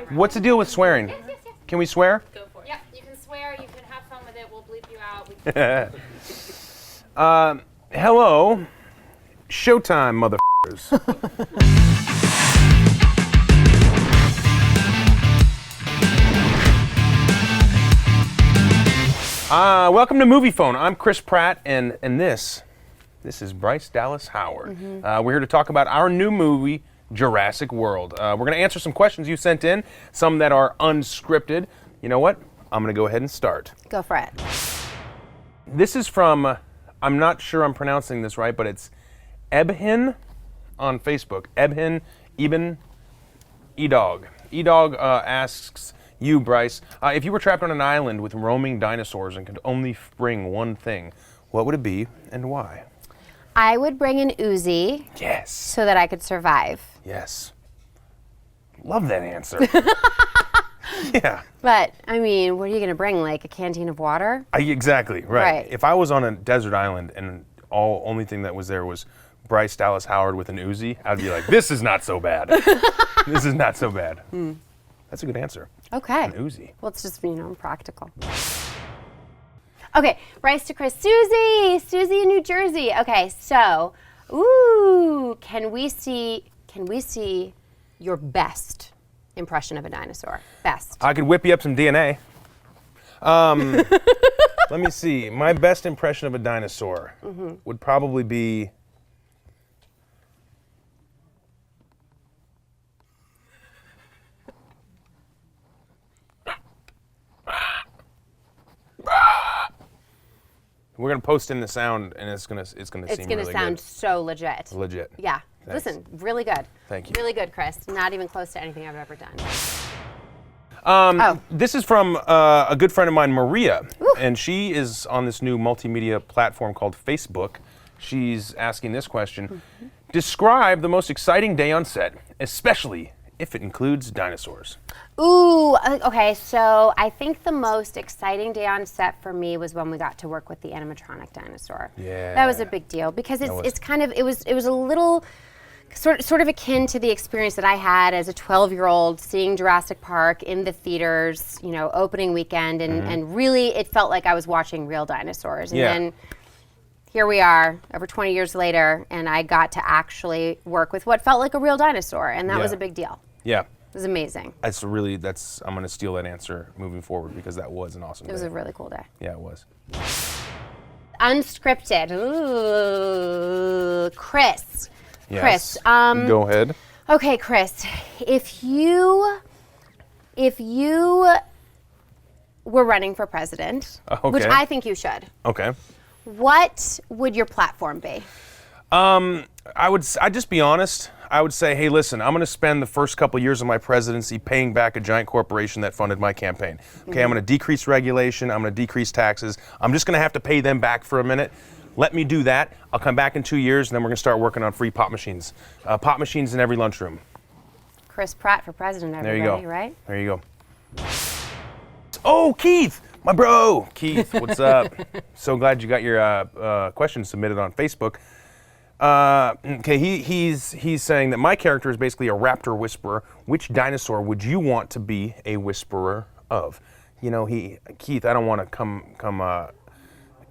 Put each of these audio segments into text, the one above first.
What's the deal with swearing? Yes, yes, yes. Can we swear? Go for it. Yeah, you can swear. You can have fun with it. We'll bleep you out. Hello, Showtime, motherfuckers. Welcome to Moviefone. I'm Chris Pratt, and this is Bryce Dallas Howard. We're here to talk about our new movie, Jurassic World. We're going to answer some questions you sent in, some that are unscripted. You know what? I'm going to go ahead and start. Go for it. This is from, I'm not sure I'm pronouncing this right, but it's Ebhin on Facebook. Ebhin Eben Edog. Edog asks you, Bryce, if you were trapped on an island with roaming dinosaurs and could only bring one thing, what would it be and why? I would bring an Uzi. Yes. So that I could survive. Yes. Love that answer. Yeah. But, I mean, what are you going to bring, like a canteen of water? Exactly, right. If I was on a desert island and only thing that was there was Bryce Dallas Howard with an Uzi, I'd be like, this is not so bad. This is not so bad. That's a good answer. Okay. An Uzi. Well, it's just, practical. Okay, Bryce to Chris. Susie in New Jersey. Okay, so, can we see your best impression of a dinosaur? Best. I could whip you up some DNA. Let me see. My best impression of a dinosaur would probably be... We're gonna post in the sound, and it's gonna seem really sound good. so legit. Legit. Yeah. Thanks. Listen, really good. Thank you. Really good, Chris. Not even close to anything I've ever done. This is from a good friend of mine, Maria, and she is on this new multimedia platform called Facebook. She's asking this question: describe the most exciting day on set, especially if it includes dinosaurs. Ooh, okay, so I think the most exciting day on set for me was when we got to work with the animatronic dinosaur. Yeah. That was a big deal because it was a little sort of akin to the experience that I had as a 12-year-old seeing Jurassic Park in the theaters, opening weekend, and really it felt like I was watching real dinosaurs. And then here we are, over 20 years later, and I got to actually work with what felt like a real dinosaur, and that was a big deal. Yeah. It was amazing. I'm going to steal that answer moving forward because that was an awesome day. It was a really cool day. Yeah, it was. Unscripted. Ooh, Chris. Yes. Chris. Go ahead. Okay, Chris. If you were running for president, which I think you should. Okay. What would your platform be? I'd just be honest. I would say, hey, listen, I'm going to spend the first couple years of my presidency paying back a giant corporation that funded my campaign. Okay, I'm going to decrease regulation. I'm going to decrease taxes. I'm just going to have to pay them back for a minute. Let me do that. I'll come back in 2 years, and then we're going to start working on free pop machines. Pop machines in every lunchroom. Chris Pratt for president, everybody, there you go. Right? There you go. Oh, Keith, my bro. Keith, what's up? So glad you got your question submitted on Facebook. Okay, he's saying that my character is basically a raptor whisperer. Which dinosaur would you want to be a whisperer of? Keith, I don't want to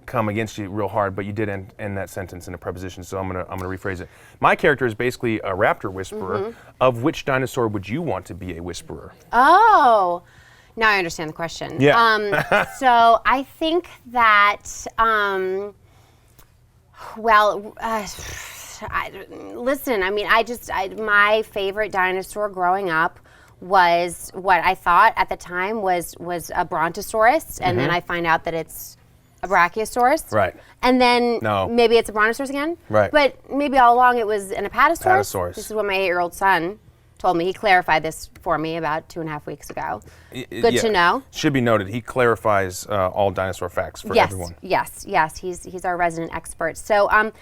come against you real hard, but you did end that sentence in a preposition, so I'm gonna rephrase it. My character is basically a raptor whisperer. Of which dinosaur would you want to be a whisperer? Oh, now I understand the question. Yeah. So I think that. My favorite dinosaur growing up was what I thought at the time was a brontosaurus, and then I find out that it's a brachiosaurus. Right. And then No. maybe it's a brontosaurus again. Right. But maybe all along it was an apatosaurus. Apatosaurus. This is what my 8-year-old son told me. He clarified this for me about 2.5 weeks ago. Good to know. Should be noted, he clarifies all dinosaur facts for everyone. Yes. He's our resident expert. So I mean,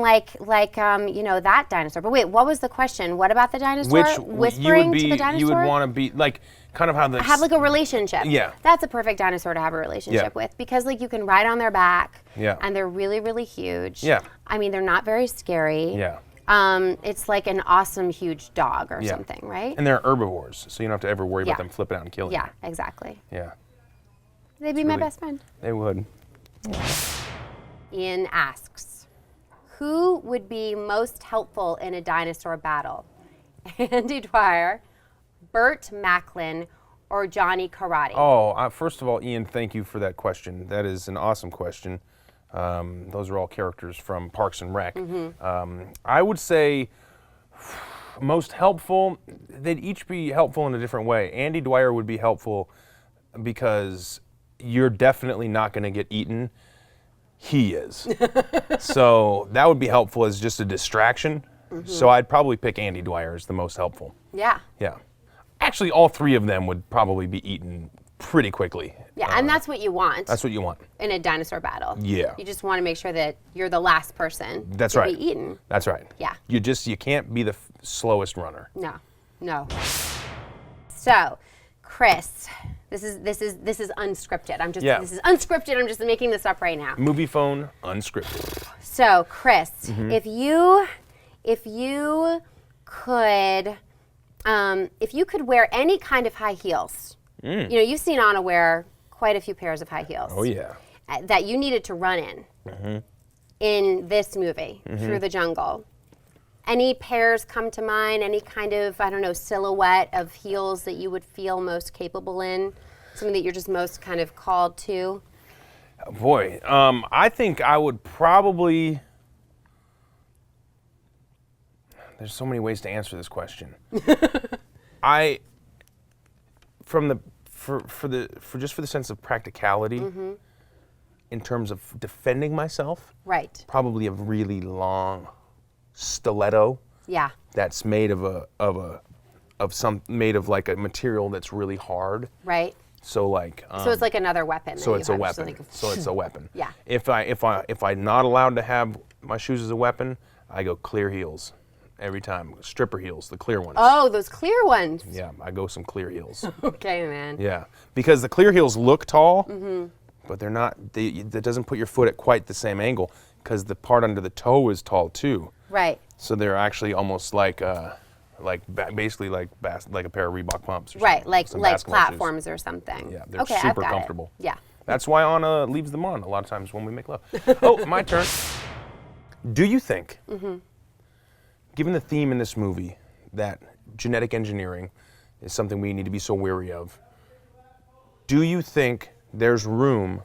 that dinosaur. But wait, what was the question? What about the dinosaur? Whispering to the dinosaur? You would want to be like kind of how the have like a relationship. Yeah. That's a perfect dinosaur to have a relationship with because you can ride on their back. Yeah. And they're really, really huge. Yeah. I mean, they're not very scary. Yeah. It's like an awesome huge dog or Yeah. something, right? And they're herbivores, so you don't have to ever worry Yeah. about them flipping out and killing you. Yeah, exactly. Yeah. They'd be my really- best friend. They would. Ian asks, who would be most helpful in a dinosaur battle? Andy Dwyer, Burt Macklin, or Johnny Karate? Oh, first of all, Ian, thank you for that question. That is an awesome question. Those are all characters from Parks and Rec. I would say most helpful, they'd each be helpful in a different way. Andy Dwyer would be helpful because you're definitely not going to get eaten. He is. So that would be helpful as just a distraction. So I'd probably pick Andy Dwyer as the most helpful. Yeah. Yeah. Actually, all three of them would probably be eaten pretty quickly. Yeah, and that's what you want That's what you want. in a dinosaur battle. Yeah. You just want to make sure that you're the last person That's to right. be eaten. That's right. Yeah. You can't be the slowest runner. No. So, Chris, this is unscripted. Yeah. This is unscripted. I'm just making this up right now. Moviefone, unscripted. So, Chris, Mm-hmm. if you could wear any kind of high heels, you've seen Anna wear quite a few pairs of high heels. Oh yeah. That you needed to run in this movie, Through the Jungle. Any pairs come to mind? Any kind of, I don't know, silhouette of heels that you would feel most capable in? Something that you're just most kind of called to? Boy, I think I would probably. There's so many ways to answer this question. For the sense of practicality, in terms of defending myself, Right. probably a really long stiletto Yeah. that's made of like a material that's really hard. Right. So like. So it's like another weapon. that So you it's a have, just weapon. like So it's a weapon. Yeah. If I'm not allowed to have my shoes as a weapon, I go clear heels every time. Stripper heels, the clear ones. Oh, those clear ones. Yeah, I go some clear heels. Okay, man. Yeah, because the clear heels look tall, but they're not. That doesn't put your foot at quite the same angle because the part under the toe is tall too. Right. So they're actually almost like basically like a pair of Reebok pumps. Or Right, something, like some basketball shoes. platforms or something. Yeah, they're okay, I've super got it. comfortable. Yeah. That's why Anna leaves them on a lot of times when we make love. Oh, my turn. Do you think, given the theme in this movie, that genetic engineering is something we need to be so wary of, do you think there's room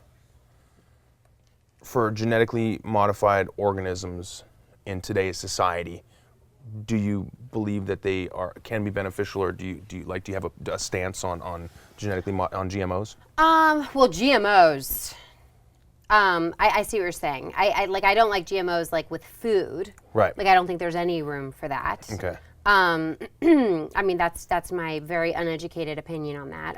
for genetically modified organisms in today's society? Do you believe that they can be beneficial, or do you have a stance on genetically on GMOs? Well, GMOs. I see what you're saying. I don't like GMOs like with food. Right. Like I don't think there's any room for that. Okay. I mean that's my very uneducated opinion on that.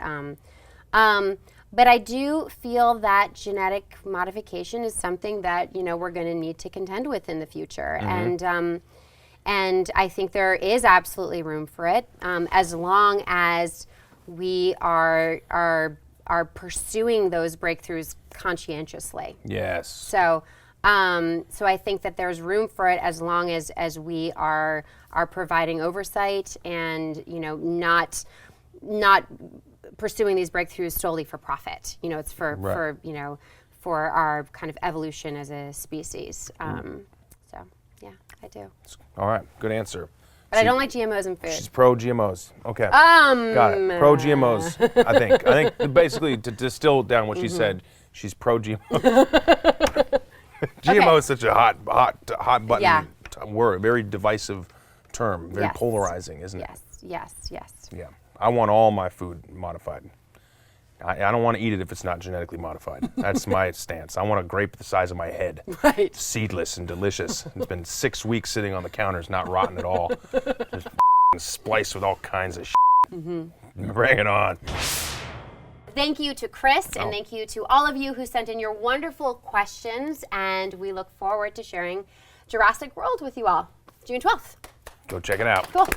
But I do feel that genetic modification is something that we're going to need to contend with in the future, and I think there is absolutely room for it as long as we are pursuing those breakthroughs conscientiously. Yes. So I think that there's room for it as long as we are providing oversight and not pursuing these breakthroughs solely for profit. It's for our kind of evolution as a species. So yeah, I do. All right. Good answer. But I don't like GMOs in food. She's pro GMOs. Okay. Got it. Pro GMOs. I think basically to distill down what she said, she's pro GMO. GMO is such a hot button word, very divisive term, very polarizing, isn't it? Yes. Yeah. I want all my food modified. I don't want to eat it if it's not genetically modified. That's my stance. I want a grape the size of my head. Right. Seedless and delicious. It's been 6 weeks sitting on the counters, not rotten at all. Just spliced with all kinds of Bring it on. Thank you to Chris, and thank you to all of you who sent in your wonderful questions, and we look forward to sharing Jurassic World with you all, June 12th. Go check it out. Cool.